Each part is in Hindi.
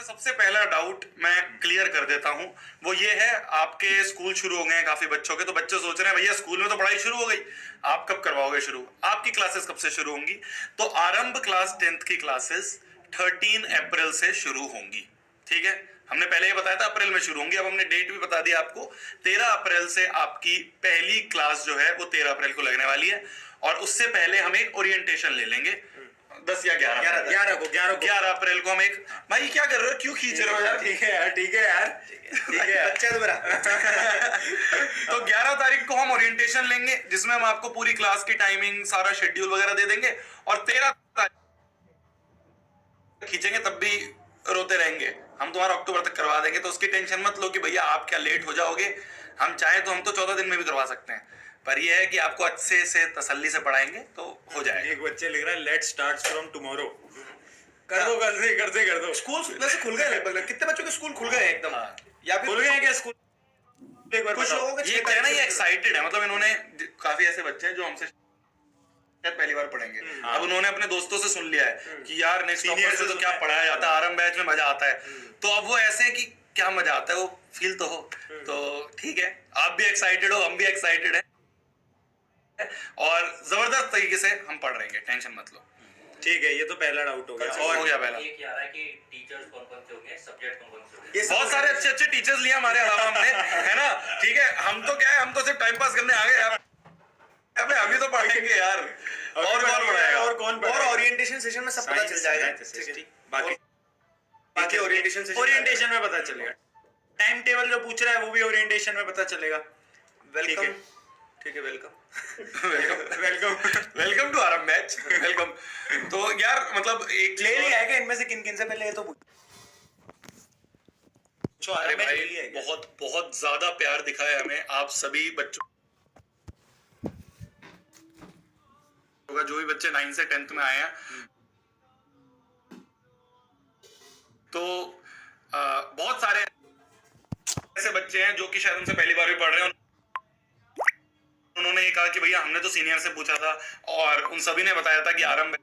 सबसे पहला डाउट मैं क्लियर कर देता हूं, वो ये है, आपके स्कूल शुरू हो गए हैं काफी बच्चों के, तो बच्चे सोच रहे हैं भैया स्कूल में तो पढ़ाई शुरू हो गई, आप कब करवाओगे शुरू, आपकी क्लासेस कब से शुरू होंगी? तो आरंभ क्लास 10th की क्लासेस 13 अप्रैल से शुरू होंगी। ठीक है, हमने पहले ये बताया था अप्रैल में शुरू होंगी, अब हमने डेट भी बता दिया आपको। 13 अप्रैल से आपकी पहली क्लास जो है वो 13 अप्रैल को लगने वाली है, और उससे पहले हम एक ओरिएंटेशन ले लेंगे 10 या 11 अप्रैल को हम एक, भाई क्या कर रहे हो, क्यों खींच रहे हो यार? ठीक है यार, ठीक है यार, ठीक है यार, अच्छा तो मेरा तो 11 तारीख को हम ओरिएंटेशन लेंगे, जिसमें हम आपको पूरी क्लास की टाइमिंग सारा शेड्यूल वगैरह दे देंगे, और 13 तारीख खींचेंगे तब भी रोते रहेंगे, हम तुम्हारा अक्टूबर तक करवा देंगे, तो उसकी टेंशन मत लो कि भैया आप क्या लेट हो जाओगे। हम चाहे तो हम तो 14 दिन में भी करवा सकते हैं, पर यह है कि आपको अच्छे से तसल्ली से पढ़ाएंगे तो हो जाएगा। एक बच्चे लिख रहा है लेट्स स्टार्ट फ्रॉम टुमारो। कर दो स्कूल वैसे खुल गए लगभग, कितने बच्चों के स्कूल खुल गए एकदम? या फिर खुल गए क्या स्कूल? एक बार कुछ लोगों के ये कहना ये एक्साइटेड है, मतलब इन्होंने काफी ऐसे बच्चे हैं जो हमसे पहली बार पढ़ेंगे, अब उन्होंने अपने दोस्तों से सुन लिया है कि यार नेक्स्ट टॉपर से तो क्या पढ़ाया जाता है, आरंभ बैच में मजा आता है, तो अब वो ऐसे है कि क्या मजा आता है, वो फील तो हो। तो ठीक है, आप भी एक्साइटेड हो, हम भी एक्साइटेड है, और जबरदस्त तरीके से हम पढ़ रहे हैं, टेंशन मत लो। ठीक है, ये तो पहला डाउट हो गया। और हो गया पहला, एक यार है कि टीचर्स कौन-कौन से होंगे, सब्जेक्ट कौन-कौन से होंगे? बहुत सारे अच्छे अच्छे टीचर्स लिए हमारे अलावा हमने, है ना? ठीक है, हम तो क्या है, हम तो सिर्फ टाइम पास करने आ गए यार, अबे अभी तो पढ़ेंगे यार, और कौन पढ़ाएगा, और कौन और ओरिएंटेशन सेशन में सब पता चल जाएगा। बाकी ओरिएंटेशन में पता चलेगा, टाइम टेबल जो पूछ रहा है वो भी ओरिएंटेशन में पता चलेगा। वेलकम, ठीक है, वेलकम वेलकम टू आरंभ बैच, वेलकम। तो यार मतलब एक ले लिया है कि इनमें से किन किन से पहले ये तो पूछो। अरे भाई बहुत बहुत ज्यादा प्यार दिखाया है हमें आप सभी बच्चों का, जो भी बच्चे 9 से 10th में आए हैं, तो बहुत सारे ऐसे बच्चे हैं जो कि शायद उनसे पहली बार भी पढ़ रहे हैं, उन्होंने ये कहा कि भैया हमने तो सीनियर से पूछा था और उन सभी ने बताया था कि आरंभ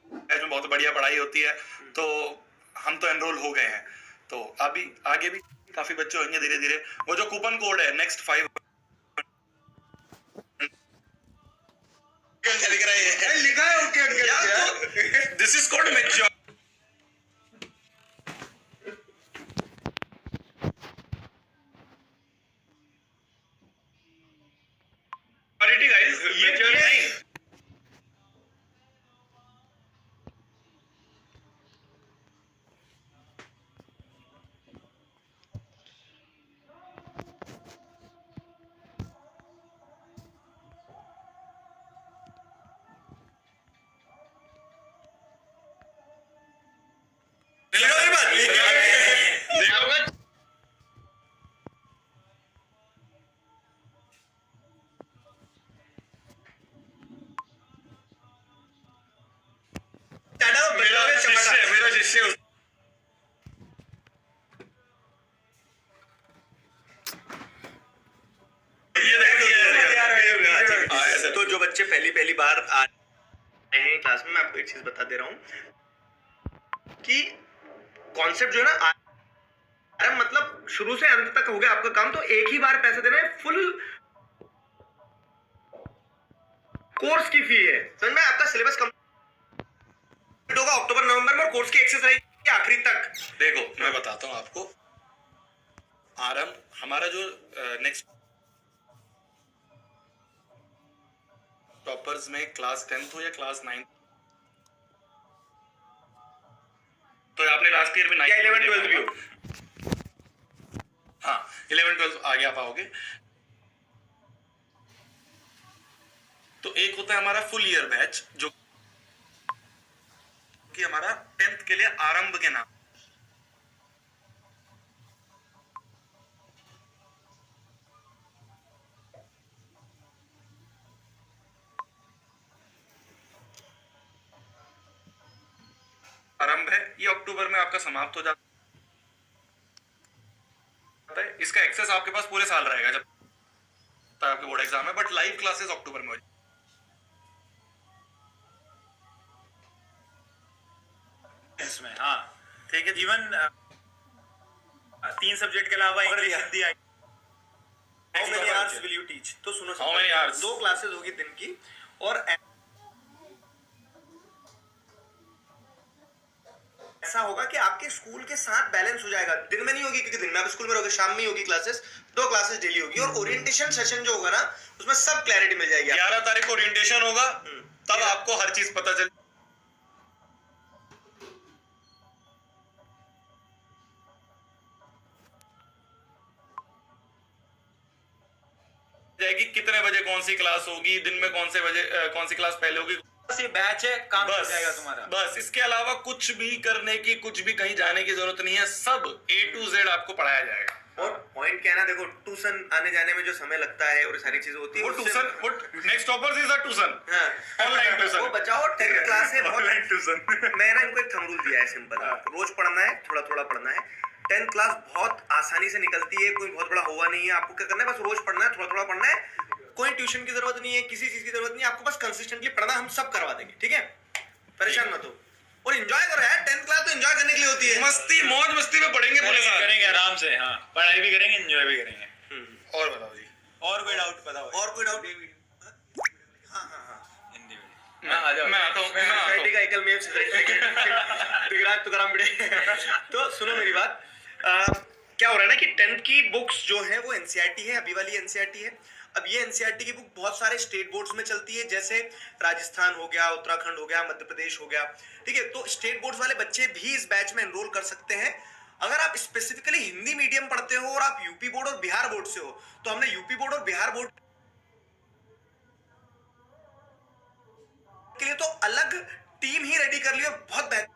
बैच में बहुत बढ़िया पढ़ाई होती है, तो हम तो एनरोल हो गए हैं। तो अभी आगे भी काफी बच्चे होंगे धीरे धीरे। वो जो कूपन कोड है नेक्स्ट 5 लिखा है okay, this is called mature. Guys ये नहीं, मेरा शिष्य तो जो बच्चे पहली बार आ रहे हैं क्लास में, मैं आपको एक चीज बता दे रहा हूँ कि कॉन्सेप्ट जो है ना, अरे मतलब शुरू से अंत तक हो गया आपका काम, तो एक ही बार पैसे देना है, फुल कोर्स की फी है, समझ में? आपका सिलेबस कंप्लीट होगा अक्टूबर नवंबर में, और कोर्स की एक्सेस रहेगी आखिरी तक। देखो मैं बताता हूँ आपको, आरंभ हमारा जो नेक्स्ट टॉपर्स में क्लास 10th हो या क्लास 9, तो आपने लास्ट ईयर में 9 11 12 भी हो, हाँ 11 12 आगे आप आओगे। तो एक होता है हमारा फुल ईयर बैच, जो कि हमारा 10th के लिए आरंभ के नाम, आरंभ है, ये अक्टूबर में आपका समाप्त हो जाता है। इसका एक्सेस आपके पास पूरे साल रहेगा जब तक आपके बोर्ड एग्जाम है, बट लाइव क्लासेस अक्टूबर में हो जाएगी। इसमें हाँ ठीक है, इवन 3 सब्जेक्ट के अलावा पकड़ इंग्लिश लिया। हिंदी आई। How many hours will you teach? तो सुनो How many hours? 2 क्लासेस होगी दिन की और ऐसा होगा कि आपके स्कूल के साथ बैलेंस हो जाएगा। दिन में नहीं होगी क्योंकि दिन में आप स्कूल में रहोगे, शाम में ही होगी क्लासेस, 2 क्लासेस डेली होगी और ओरिएंटेशन सेशन जो होगा ना उसमें सब क्लैरिटी मिल जाएगी। 11 तारीख को ओरिएंटेशन होगा, तब आपको हर चीज पता चल जाएगी कितने बजे कौन सी क्लास होगी, दिन में कौन से बजे कौन सी क्लास पहले होगी। बस ये बैच है, काम हो बस जाएगा तुम्हारा। बस इसके अलावा कुछ भी करने की, कुछ भी कहीं जाने की जरूरत नहीं है, सब A to Z आपको पढ़ाया जाएगा। और पॉइंट क्या है ना, देखो ट्यूशन आने जाने में जो समय लगता है और सारी चीजें होती है वो उससे- ट्यूशन, वो next toppers is a tuition, हाँ, ऑनलाइन ट्यूशन। वो बचाओ 10th क्लास है, बहुत ऑनलाइन ट्यूशन। मैं ना इनको एक थंब रूल दिया है सिंपल, रोज पढ़ना है, थोड़ा थोड़ा पढ़ना है। 10th क्लास बहुत आसानी से निकलती है, कोई बहुत बड़ा हुआ नहीं है। आपको क्या करना है, बस रोज पढ़ना है, थोड़ा थोड़ा पढ़ना है। कोई ट्यूशन की जरूरत नहीं है, किसी चीज की जरूरत नहीं है, आपको बस कंसिस्टेंटली पढ़ना, हम सब करवा देंगे, ठीक है? परेशान मत हो और एंजॉय करो यार। 10th क्लास तो एंजॉय करने के लिए होती है। मस्ती मौज मस्ती में पढ़ेंगे पूरे साल। करेंगे आराम से, हाँ, पढ़ाई भी करेंगे, एंजॉय भी करेंगे। और बताओ जी, और कोई डाउट बताओ? और कोई डाउट? हाँ, हिंदी में मैं आता हूँ, मैं आता हूँ। का एकल में दिगराज तो कराम बिड़े। तो सुनो मेरी बात, क्या हो रहा है ना कि 10th की बुक्स जो है वो एनसीईआरटी है, अभी वाली एनसीईआरटी है। अब ये एनसीईआरटी की बुक बहुत सारे स्टेट बोर्ड्स में चलती है, जैसे राजस्थान हो गया, उत्तराखंड हो गया, मध्य प्रदेश हो गया, ठीक है? तो स्टेट बोर्ड्स वाले बच्चे भी इस बैच में एनरोल कर सकते हैं। अगर आप स्पेसिफिकली हिंदी मीडियम पढ़ते हो और आप यूपी बोर्ड और बिहार बोर्ड से हो, तो हमने यूपी बोर्ड और बिहार बोर्ड के लिए तो अलग टीम ही रेडी कर ली और बहुत बेहतर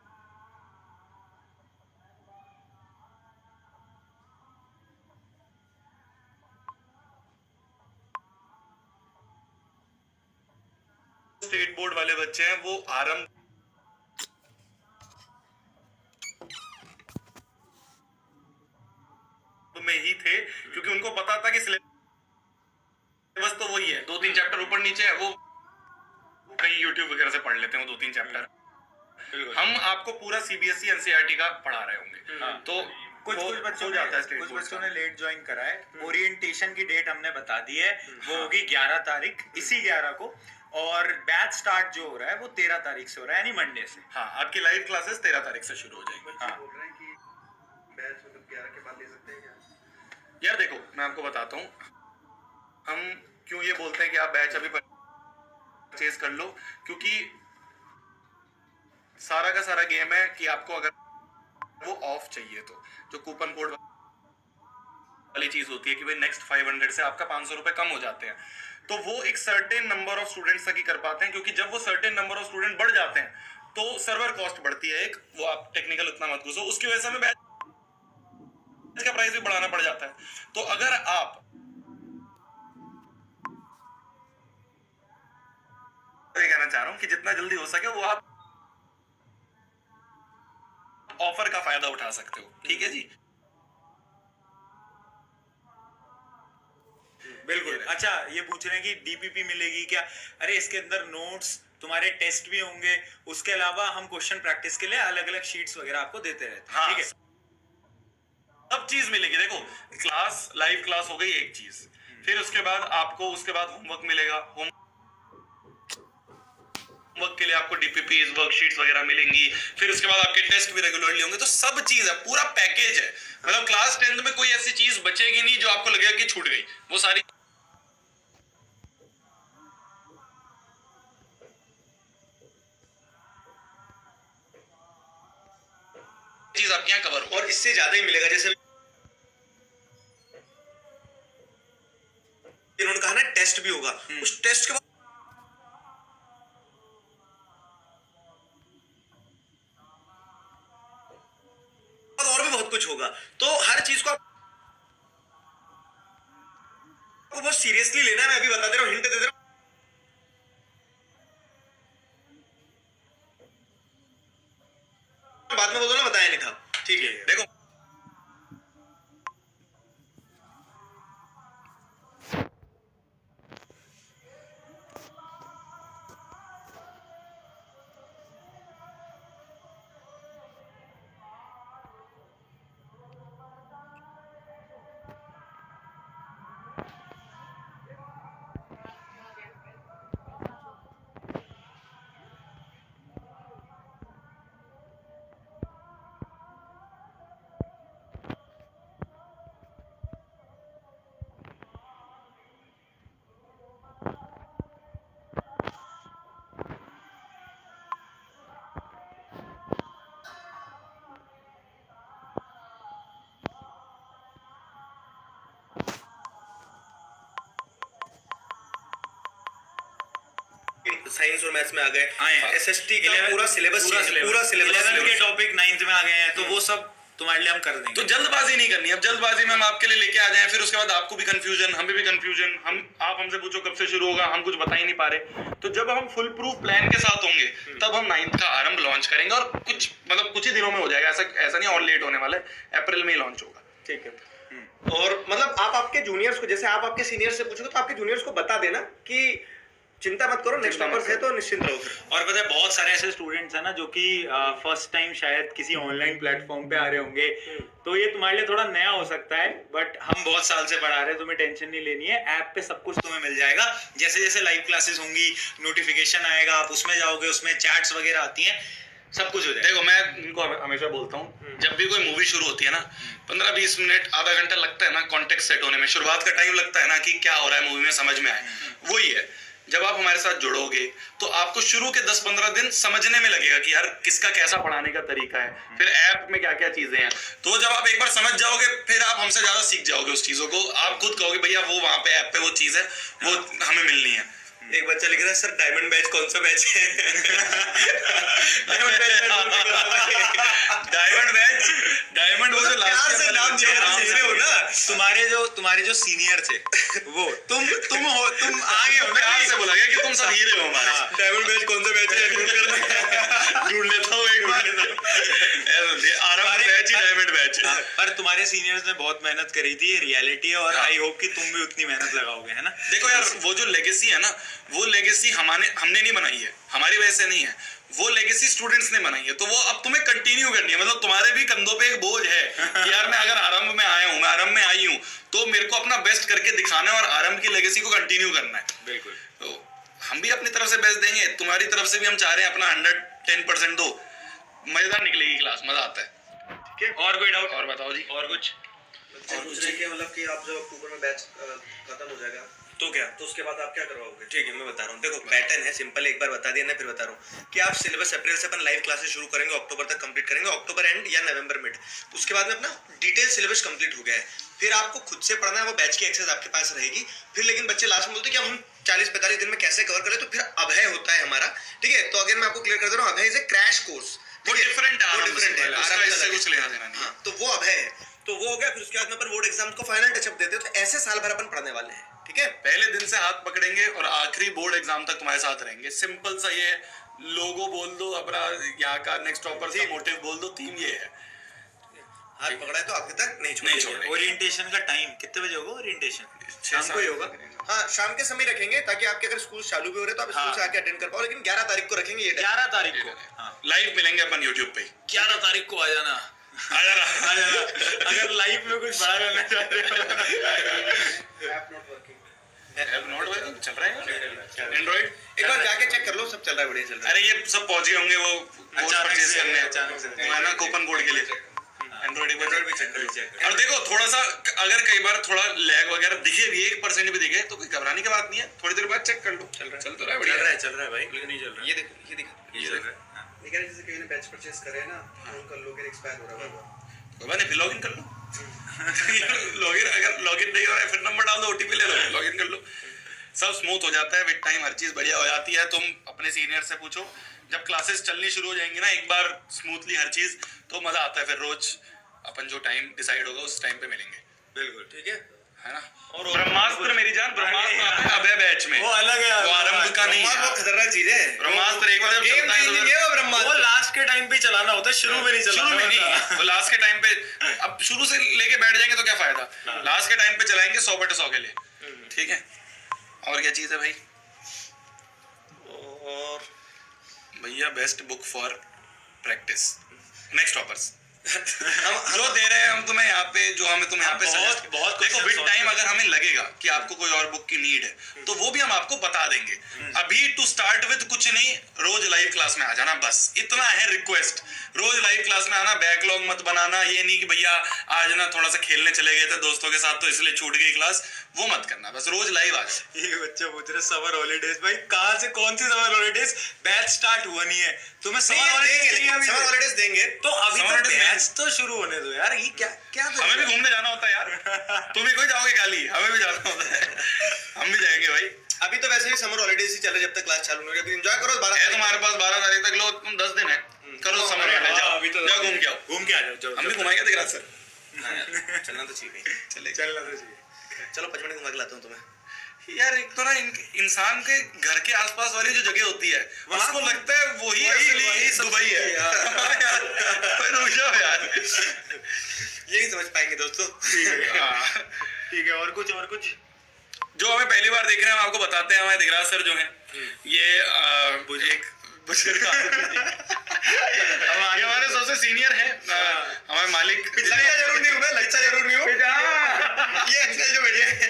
स्टेट बोर्ड वाले बच्चे हैं वो आरंभ में ही थे, क्योंकि उनको पता था कि सिलेबस तो वही है, 2-3 चैप्टर ऊपर नीचे है, वो कहीं यूट्यूब वगैरह से पढ़ लेते हैं वो 2-3 चैप्टर। हम आपको पूरा सीबीएसई एनसीईआरटी का पढ़ा रहे होंगे, तो कुछ वो बच्चों हो ने जाता है स्टेट कुछ बोर्ड बच्चों का। ने लेट ज्वाइन करा है। ओरिएंटेशन की डेट हमने बता दी है, वो होगी 11 तारीख, इसी 11 को। और बैच स्टार्ट जो हो रहा है वो 13 तारीख से हो रहा है, यानी मंडे से। हाँ, आपकी लाइव क्लासेस 13 तारीख से शुरू हो जाएंगी। हाँ, बोल रहे हैं कि बैच मतलब 11 के बाद ले सकते हैं क्या? यार देखो, मैं आपको बताता हूँ हम क्यों ये बोलते हैं कि आप बैच अभी परचेज कर लो, क्योंकि सारा का सारा गेम है कि आपको अगर वो ऑफ चाहिए तो जो कूपन कोड वाली चीज होती है कि भाई नेक्स्ट 500 से आपका 500 रुपए कम हो जाते हैं, तो वो एक सर्टेन नंबर ऑफ स्टूडेंट्स तक ही कर पाते हैं, क्योंकि जब वो सर्टेन नंबर ऑफ स्टूडेंट बढ़ जाते हैं तो सर्वर कॉस्ट बढ़ती है एक, वो आप टेक्निकल उतना मत घुसो, उसकी वजह से हमें बैच का प्राइस भी बढ़ाना पड़ जाता है। तो अगर आप ये कहना चाह रहा हूं कि जितना जल्दी हो सके वो आप ऑफर का फायदा उठा सकते हो, ठीक है जी? बिल्कुल। अच्छा, ये पूछ रहे हैं कि डीपीपी मिलेगी क्या? अरे इसके अंदर नोट्स, तुम्हारे टेस्ट भी होंगे, उसके अलावा हम क्वेश्चन प्रैक्टिस के लिए अलग अलग शीट्स वगैरह आपको देते रहते हैं, हाँ, ठीक है? सब चीज मिलेगी। देखो, क्लास, लाइव क्लास हो गई एक चीज, फिर उसके बाद आपको उसके बाद होमवर्क मिलेगा, होमवर्क के लिए आपको डीपीपी वर्कशीट्स वगैरह मिलेंगी, फिर उसके बाद आपके टेस्ट भी रेगुलरली होंगे, तो सब चीज है, पूरा पैकेज है। मतलब क्लास 10th में कोई ऐसी चीज बचेगी नहीं जो आपको लगेगा कि छूट गई, वो सारी चीज आपके यहाँ कवर हो। और इससे ज्यादा ही मिलेगा, जैसे इन्होंने कहा ना टेस्ट भी होगा, उस टेस्ट के बाद और भी बहुत कुछ होगा। तो हर चीज को आपको बहुत सीरियसली लेना है। मैं अभी बता दे रहा हूँ, हिंट दे दे रहा हूँ। बाद में बोलो ना बताया नहीं था, ठीक है? देखो, साइंस और मैथ्स में आ गए, आए हैं। एसएसटी का पूरा सिलेबस पूरा सिलेबस 11th के टॉपिक 9th में आ गए हैं, तो वो सब तुम्हारे लिए हम कर देंगे। तो जल्दबाजी नहीं करनी। अब जल्दबाजी में हम आपके लिए लेके आ जाएं, फिर उसके बाद आपको भी कंफ्यूजन, हमें भी कंफ्यूजन, आप हमसे पूछो कब से शुरू होगा, हम कुछ बता ही नहीं पा रहे। तो जब हम फुल प्रूफ प्लान के साथ होंगे तब हम 9th का आरंभ लॉन्च करेंगे, और कुछ ही दिनों में हो जाएगा। ऐसा नहीं और लेट होने वाला है, अप्रैल में ही लॉन्च होगा। ठीक है। और मतलब आप आपके जूनियर्स को, जैसे आप आपके सीनियर्स से पूछोगे तो आपके जूनियर्स को बता देना कि चिंता मत करो, नेक्स्ट टॉपर्स है तो निश्चिंत रहो फिर। और पता है बहुत सारे ऐसे स्टूडेंट्स हैं ना जो कि फर्स्ट टाइम शायद किसी ऑनलाइन प्लेटफॉर्म पे आ रहे होंगे, तो ये तुम्हारे लिए थोड़ा नया हो सकता है, बट हम बहुत साल से पढ़ा रहे हैं, तुम्हें टेंशन नहीं लेनी है। ऐप पे सब कुछ तुम्हें मिल जाएगा, जैसे जैसे लाइव क्लासेस होंगी नोटिफिकेशन आएगा, आप उसमें जाओगे, उसमें चैट्स वगैरह आती हैं, सब कुछ हो जाएगा। देखो, मैं इनको हमेशा बोलता हूँ, जब भी कोई मूवी शुरू होती है ना, 15-20 मिनट आधा घंटा लगता है ना कॉन्टेक्स्ट सेट होने में, शुरुआत का टाइम लगता है ना कि क्या हो रहा है मूवी में, समझ में आए। वही है, जब आप हमारे साथ जुड़ोगे तो आपको शुरू के 10-15 दिन समझने में लगेगा कि यार किसका कैसा पढ़ाने का तरीका है, फिर ऐप में क्या क्या चीजें हैं। तो जब आप एक बार समझ जाओगे, फिर आप हमसे ज्यादा सीख जाओगे उस चीजों को। आप खुद कहोगे भैया वो वहां पे ऐप पे वो चीज है, वो हमें मिलनी है। एक बच्चा लिख रहा है, सर डायमंड बैच कौन सा बैच है? डायमंड वो जो लास्ट से नाम दिया हो ना, तुम्हारे जो सीनियर थे वो तुम आगे हो ना, प्यार से बोला गया कि तुम सब हीरे हो हमारे। डायमंड बैच कौन सा बैच है ढूंढ करना। ढूंढ लेता हूँ एक बार। आराम बैच ही डायमंड बैच है। पर तुम्हारे सीनियर्स ने बहुत मेहनत करी थी, ये रियलिटी है, और आई होप कि तुम भी उतनी मेहनत लगाओगे, है ना। देखो यार, वो जो लेगेसी है ना, वो लेगेसी हमने नहीं बनाई है, हमारी वजह से नहीं है, वो लेगेसी स्टूडेंट्स ने बनाई है। तो वो अब तुम्हें कंटिन्यू करनी है। मतलब तुम्हारे भी कंधों पे एक बोझ है कि यार मैं अगर आरंभ में आया हूँ, मैं आरंभ में आई हूँ, तो मेरे को अपना बेस्ट करके दिखाना है और आरंभ की लेगेसी को कंटिन्यू करना है। बिल्कुल। तो हम भी अपनी तरफ से बेस्ट देंगे, तुम्हारी तरफ से भी हम चाह रहे हैं अपना 110% दो। मजेदार निकलेगी क्लास, मजा आता है। ठीक है, और कोई डाउट? और बताओ जी। और कुछ? पूछ रहे कि मतलब कि आप जब अक्टूबर में बैच खत्म हो जाएगा तो क्या, तो उसके बाद आप क्या करवाओगे? ठीक है, मैं बता रहा हूँ। देखो पैटर्न है सिंपल, एक बार बता दिया ना, फिर बता रहा हूँ कि आप सिलेबस अप्रैल से अपन लाइव क्लासेस शुरू करेंगे, अक्टूबर तक कंप्लीट करेंगे, अक्टूबर एंड या नवंबर मिड। उसके बाद में अपना डिटेल सिलेबस कंप्लीट हो गया है, फिर आपको खुद से पढ़ना है, वो बैच की एक्सेस आपके पास रहेगी। फिर लेकिन बच्चे लास्ट में बोलते हैं कि हम 40-45 दिन में कैसे कवर करें, तो फिर अभय होता है हमारा। ठीक है, तो अगर मैं आपको क्लियर कर दे रहा हूँ, अभय इज ए क्रैश कोर्स। वो डिफरेंट है, उसका इससे कुछ लेना देना नहीं। हाँ, तो वो अभय है, तो वो हो गया। फिर उसके बाद में अपन बोर्ड एग्जाम को फाइनल टचअप देते हैं, तो ऐसे साल भर अपन पढ़ने वाले हैं। ठीक है, पहले दिन से हाथ पकड़ेंगे और आखिरी बोर्ड एग्जाम तक तुम्हारे साथ रहेंगे। सिंपल सा ये लोगो बोल दो, अपना यहाँ का नेक्स्ट टॉपर का मोटिव बोल दो, थीम ये है। हाथ पकड़ा है तो आखिर तक नहीं छोड़ेंगे। ओरिएंटेशन का टाइम कितने बजे होगा? ओरिएंटेशन शाम को ही होगा। हाँ, शाम के समय रखेंगे ताकि आपके अगर स्कूल चालू भी हो रहे तो आप स्कूल से आके अटेंड कर पाओ। लेकिन 11 तारीख को रखेंगे ये 11 तारीख को लाइव मिलेंगे अपन यूट्यूब पे। 11 तारीख को आ जाना। आ जाना। अगर लाइव में कुछ बड़ा करना चाहते हो। ऐप नॉट वर्किंग चल रहा है एंड्रॉइड। एक बार जाके चेक कर लो, सब चल रहा है, बढ़िया चल रहा है। अरे ये सब पहुंच गए होंगे वो कोर्स परचेज करने, है ना, कूपन कोड के लिए। एंड्रॉइड भी चेक करो। और देखो थोड़ा सा, अगर कई बार थोड़ा लैग वगैरह दिखे भी, 1% भी दिखे, तो कोई घबराने की बात नहीं है, थोड़ी देर बाद चेक कर लो। चल तो रहा है, बढ़िया चल रहा है भाई, नहीं चल रहा है। ये देखो लेकिन जैसे किसी ने बैच परचेज करे ना, उनका लॉगिन एक्सपायर हो रहा है, तो मैंने फिर लॉगिन कर लो। लॉगिन अगर लॉगिन नहीं हो रहा है, फिर नंबर डाल दो, ओटीपी ले लो, लॉगिन कर लो, सब स्मूथ हो जाता है। विद टाइम हर चीज बढ़िया हो जाती है। तुम अपने सीनियर से पूछो, जब क्लासेस चलनी शुरू हो जाएंगी ना एक बार स्मूथली हर चीज, तो मजा आता है। फिर रोज अपन जो टाइम डिसाइड होगा उस टाइम पे मिलेंगे। बिल्कुल ठीक है ना। और ब्रह्मास्त्र मेरी जान, ब्रह्मास्त्र आता है अभय बैच में, वो अलग है, वो आरंभ का नहीं है। वो खतरनाक चीज है। ब्रह्मास्त्र एक बार जब चलता है वो ब्रह्मास्त्र, वो लास्ट के टाइम पे चलाना होता है, शुरू में नहीं चलाना। शुरू में नहीं, वो लास्ट के टाइम पे। अब शुरू से लेके बैठ जाएंगे तो क्या फायदा, लास्ट के टाइम पे चलाएंगे 100/100 के लिए। ठीक है, और क्या चीज है भाई? और भैया best book for practice, next toppers हम जो दे रहे हैं हम तुम्हें यहाँ पे, जो हमें तुम्हें यहाँ पे बहुत देखो विद टाइम अगर हमें लगेगा कि आपको कोई और बुक की नीड है तो वो भी हम आपको बता देंगे। अभी टू स्टार्ट विद कुछ नहीं, रोज लाइव क्लास में आ जाना, बस इतना है रिक्वेस्ट। रोज लाइव क्लास में आना, बैकलॉग मत बनाना। ये नहीं कि भैया आज ना थोड़ा सा खेलने चले गए थे दोस्तों के साथ तो इसलिए छूट गई क्लास, वो मत करना, बस रोज लाइव आ जाओ। ये बच्चा पूछ रहे समर हॉलीडेज, भाई कहाँ से, कौन सी समर हॉलीडेज? बैच स्टार्ट हुआ नहीं है, तुम्हें समर हॉलीडेज देंगे तो अभी तो बैच तो शुरू होने दो यार। ये क्या क्या हमें भी घूमने जाना होता है यार, तुम ही कोई जाओगे खाली, हमें भी जाना होता है, हम भी जाएंगे भाई। अभी तो वैसे भी समर हॉलीडेज ही चल रहे जब तक क्लास चालू नहीं हो रही, अभी एंजॉय करो 12 है तुम्हारे पास 12 तारीख तक, लो तुम 10 दिन है, करो समर हॉलीडे, जाओ अभी तो जाओ घूम के आओ, घूम के आ जाओ, हम भी घुमाएंगे दिख रहा सर, चलना तो चाहिए भाई। चले चलना तो चाहिए। चलो 5 मिनट घुमा के लाता हूँ तुम्हें। यार एक तो ना इंसान के घर के आसपास वाली जो जगह होती है उसको लगता है वही असली दुबई है यार, रुक जाओ यार, यही समझ पाएंगे दोस्तों। हाँ। ठीक है, और कुछ जो हमें पहली बार देख रहे हैं हम आपको बताते हैं, हमारे दिगराज सर जो हैं ये एक बुजुर्ग ये हमारे सबसे सीनियर है, हमारे मालिक, लच्चा जरूर नहीं हूँ मैं, लच्चा जरूर नहीं हूँ। ये अंकल जो बैठे हैं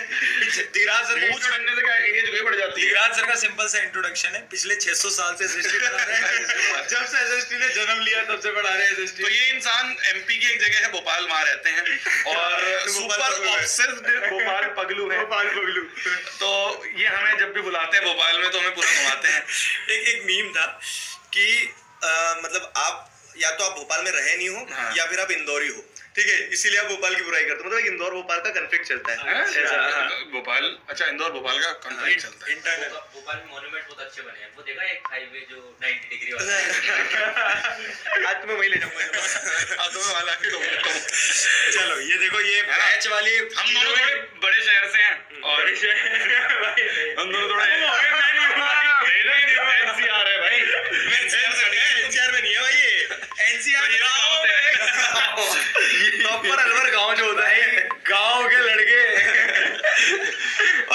धीराज सर मूछ बनने से क्या एज भी बढ़ जाती है। धीराज सर का सिंपल सा इंट्रोडक्शन है, पिछले 600 साल से एसएसटी पढ़ा रहे हैं, जब से एसएसटी ने जन्म लिया तब से पढ़ा रहे हैं एसएसटी। तो ये इंसान एमपी की एक जगह है भोपाल, वहां रहते हैं और सुपर ऑब्सेस्ड भोपाल पगलू है, गोपाल बगलू। तो ये हमें जब भी बुलाते हैं भोपाल में तो हमें पूरा घुमाते हैं। एक मीम था कि मतलब आप या तो आप भोपाल में रहे नहीं हो, हाँ। या फिर आप इंदौरी हो, ठीक है, इसीलिए आप भोपाल की बुराई करते हो। मतलब एक इंदौर भोपाल का कन्फ्लिक्ट चलता है। अच्छा, भोपाल, अच्छा इंदौर भोपाल का कॉन्फ्लिक्ट चलता है। इंटरनेट भोपाल में मॉन्यूमेंट बहुत अच्छे बने हैं, वो देखा एक हाईवे जो 90 डिग्री वाला आज तुम्हें वही ले जाऊंगा। हाँ, तो मैं वहाँ लाके ढूंढ लेता हूँ। चलो ये देखो, ये बैच वाली हम दोनों थोड़े बड़े शहर से हैं और हम दोनों थोड़े एनसीआर है भाई, एनसीआर से एनसीआर में नहीं है भाई, ये एनसीआर प्रॉपर अलवर गांव जो होता है, गांव के लड़के।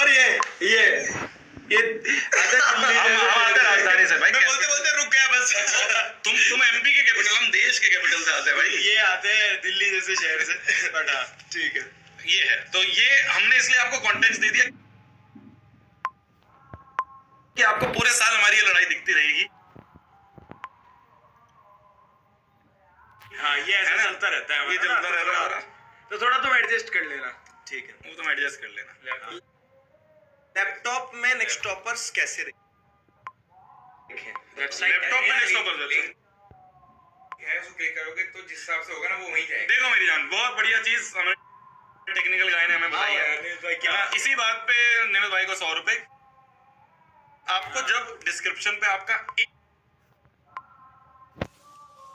और ये राजधानी से भाई, मैं बोलते बोलते रुक गया बस। तुम एमपी के कैपिटल, हम देश के कैपिटल से आते हैं भाई। ये आते हैं दिल्ली जैसे शहर से, बट हाँ ठीक है। ये है, तो ये हमने इसलिए आपको कॉन्टेक्स्ट दे दिया कि आपको पूरे साल हमारी ये लड़ाई दिखती रहेगी। हाँ, ये ऐसा चलता रहता है, ये चलता रह रहा है, तो थोड़ा तुम एडजस्ट कर लेना। ठीक है। वो तुम एडजस्ट कर लेना। लैपटॉप में नेक्स्ट टॉपर्स कैसे रहे? लैपटॉप में नेक्स्ट टॉपर है उसको क्लिक करोगे तो जिस हिसाब से होगा ना वो वहीं जाएगा। देखो मेरी जान, बहुत बढ़िया चीज हमें टेक्निकल गाय ने हमें बताई है। क्या इसी बात पे निमित भाई को 100 रुपए आपको, जब डिस्क्रिप्शन पे आपका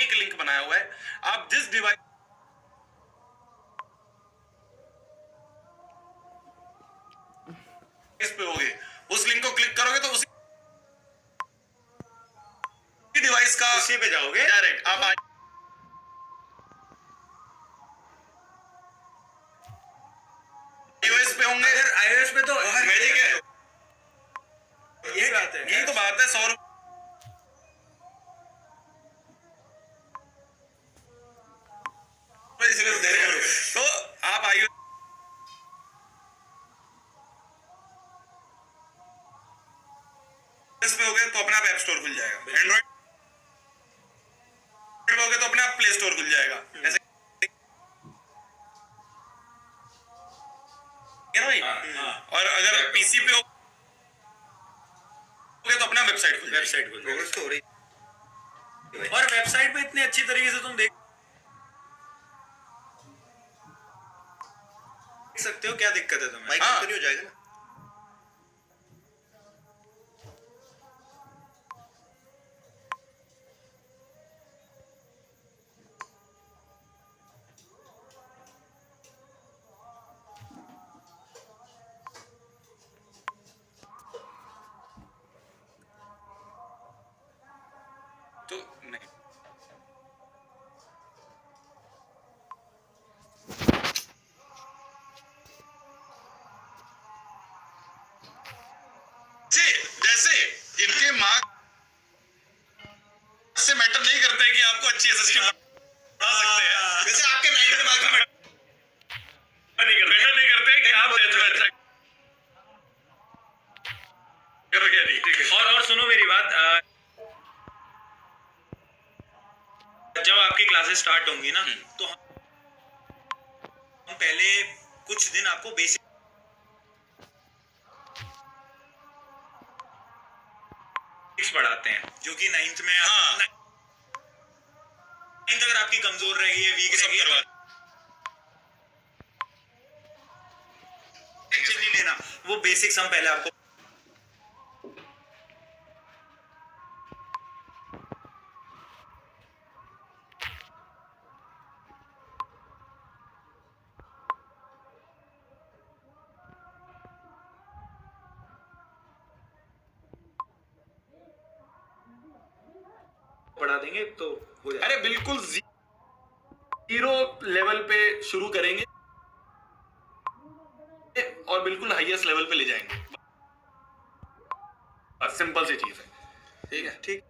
एक लिंक बनाया हुआ है, आप जिस डिवाइस पे होगे उस लिंक को क्लिक करोगे तो उसी डिवाइस का उसी पे जाओगे डायरेक्ट आप iOS पे होंगे। अगर iOS पे तो मैजिक है, यही बात है। यही तो बात है। 100 रुपए इसलिए तो दे रहे हैं। तो आप iOS पे हो गए तो अपने आप ऐप स्टोर खुल जाएगा, एंड्रॉइड पे हो गए तो अपने आप प्ले स्टोर खुल जाएगा, ऐसे है ना भाई? और अगर पीसी पे हो गए तो अपना वेबसाइट खुल जाएगा। प्रोग्रेस तो हो रही और वेबसाइट पे इतनी अच्छी तरीके से तुम देख सकते हो, क्या दिक्कत है तुम्हें? माइक हाँ। तो नहीं हो जाएगा ना? तो नहीं, जैसे इनके मार्क से मैटर नहीं करता है कि आपको अच्छी एसएसटी पढ़ा सकते हैं, वैसे आपके 90 मार्क्स में मैटर नहीं करते हैं कि आप अच्छा करोगे या नहीं। ठीक है, और सुनो मेरी बात, जब आपकी क्लासेस स्टार्ट होंगी ना, तो हम पहले कुछ दिन आपको बेसिक पढ़ाते हैं, जो कि 9th में, हाँ। 9th अगर आपकी कमजोर रही है, वीक सब रही है, करवा टेंशन नहीं लेना, वो बेसिक्स हम पहले आपको पढ़ा देंगे तो हो जाएगा। अरे बिल्कुल जीरो लेवल पे शुरू करेंगे और बिल्कुल हाईएस्ट लेवल पे ले जाएंगे, बस सिंपल सी चीज है। ठीक है, ठीक।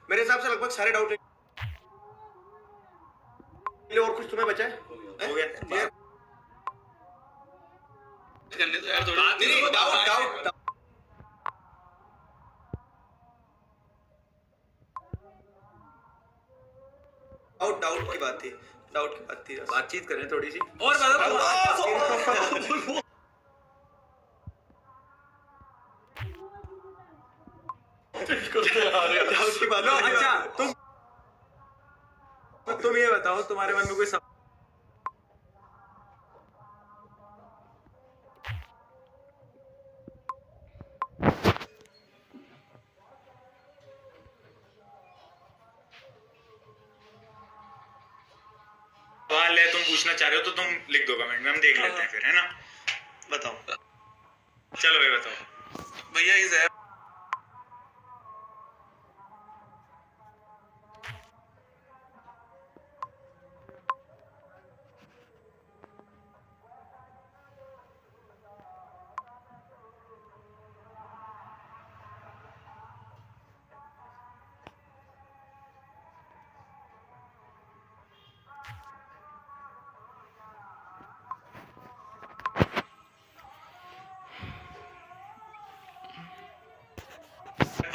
मेरे हिसाब से लगभग सारे डाउट और कुछ तुम्हें बचा है? हो गया। करने दो यार थोड़ी। नहीं, डाउट की बात थी, बातचीत करें थोड़ी सी और बताओ। डाउट की बात लो, अच्छा तुम ये बताओ, तुम्हारे मन में कोई सवाल है, तुम पूछना चाह रहे हो तो तुम लिख दो कमेंट में, हम देख लेते हैं फिर, है ना? बताओ। चलो भाई बताओ। भैया इस ऐप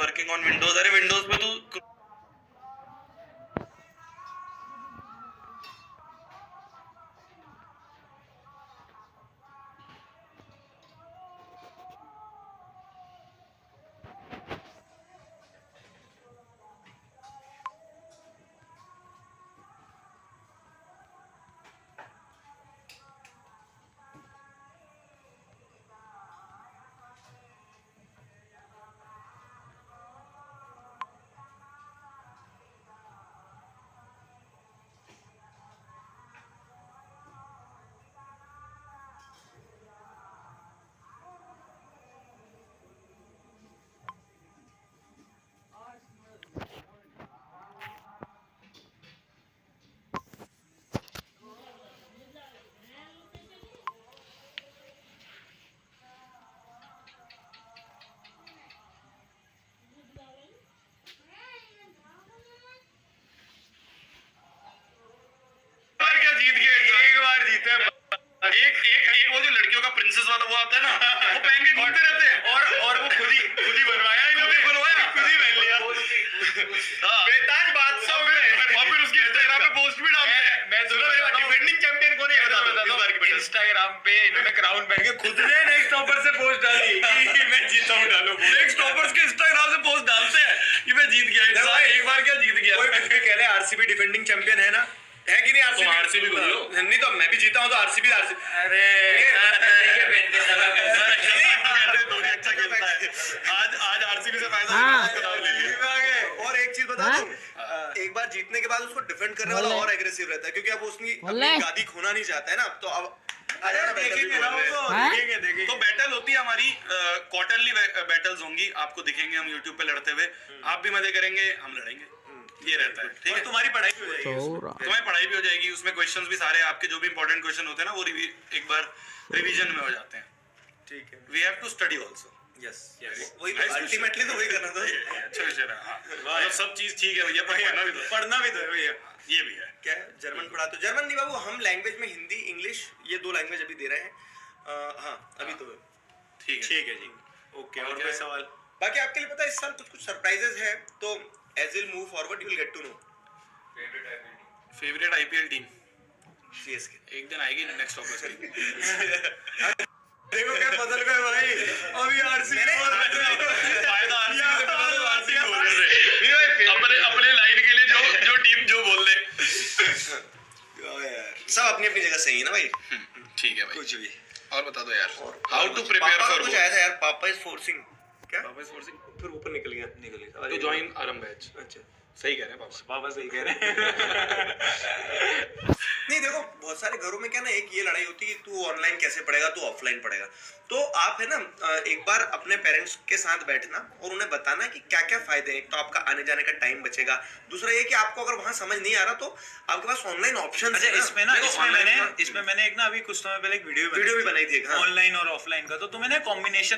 वर्किंग ऑन विंडोज। अरे विंडोज पे तू जीत गया, एक बार जीते। एक वो जो लड़कियों का प्रिंसेस वाला वो आता है ना, वो पहन के घूमते रहते हैं और वो खुद ही बनवाया इन्होंने, खुद ही पहन लिया। बेताज बादशाह में, और फिर उसकी इंस्टाग्राम पे पोस्ट भी डालते हैं। मैं डिफेंडिंग चैंपियन को नहीं बता इंस्टाग्राम पे इन्होंने क्राउन पहन के खुद ने नेक्स्ट टॉपर से पोस्ट डाली कि मैं जीता हूं, डालो। नेक्स्ट टॉपर्स के इंस्टाग्राम से पोस्ट डालते हैं कि मैं जीत गया इंसान, एक बार क्या जीत गया। कोई कुछ भी कह रहे हैं, आरसीबी डिफेंडिंग चैंपियन है ना, है कि नहीं? तुम आरसीबी बोल लो। नहीं तो मैं भी जीता हूं तो आरसीबी। अरे धोनी अच्छा खेलता है, आज आरसीबी से फायदा ले लिया। और एक चीज बता दूं, एक बार जीतने के बाद उसको डिफेंड करने वाला और एग्रेसिव रहता है, क्योंकि अब उसकी अपनी गादी खोना नहीं चाहता है ना, तो अब देखेंगे। तो बैटल होती है हमारी, क्वार्टरली बैटल्स होंगी, आपको दिखेंगे हम यूट्यूब पे लड़ते हुए। आप भी मजे करेंगे, हम लड़ेंगे, ये रहता है। ठीक है, तुम्हारी पढ़ाई भी हो जाएगी, तुम्हारी पढ़ाई भी हो जाएगी, उसमें क्वेश्चंस भी सारे आपके जो भी इंपॉर्टेंट क्वेश्चन होते हैं ना, वो एक बार रिवीजन में हो जाते हैं। ठीक है, we have to study also. Yes, वही अल्टीमेटली तो वही करना था। अच्छा विषय है। हाँ, मतलब सब चीज ठीक है भैया, पढ़ना भी तो भैया, ये भी है। क्या है, जर्मन पढ़ा तो जर्मन नहीं बाबू, हम लैंग्वेज में हिंदी इंग्लिश ये 2 लैंग्वेज अभी दे रहे हैं। हाँ अभी तो ठीक है जी। ओके, और कोई सवाल? बाकी आपके लिए पता है इस साल कुछ सरप्राइजेस है, तो as will move forward you will get to know. Favourite IPL team CSK एक दिन आएगी नेक्स्ट टॉपिक। देखो क्या बदल गए भाई, अभी आरसीबी फायदा आरसीबी अपने लाइन के लिए जो टीम जो बोल ले। सब अपनी अपनी जगह सही है ना भाई। ठीक है भाई, कुछ भी। और बता दो यार, हाउ टू प्रिपेयर फॉर कुछ आया था यार, पापा इज फोर्सिंग क्या, वापस फोर्सिंग फिर ऊपर निकल गया टू जॉइन आरम बैच। अच्छा सही कह रहे हैं पापा। पापा सही कह रहे हैं। नहीं देखो, बहुत सारे घरों में क्या ना, एक ये लड़ाई होती है कि तू ऑनलाइन कैसे पढ़ेगा, तू ऑफलाइन पढ़ेगा। तो आप है ना एक बार अपने पेरेंट्स के साथ बैठना और उन्हें बताना कि क्या क्या फायदे हैं। एक तो आपका आने जाने का टाइम बचेगा, दूसरा ये कि आपको अगर वहां समझ नहीं आ रहा तो आपके पास ऑनलाइन ऑप्शन अच्छा, है ना। इसमें ना देखो, online का- इसमें मैंने एक ना अभी कुछ समय पहले एक वीडियो वीडियो भी बनाई थी एक, हाँ। ऑनलाइन और ऑफलाइन का, तो तुम्हें ना कॉम्बिनेशन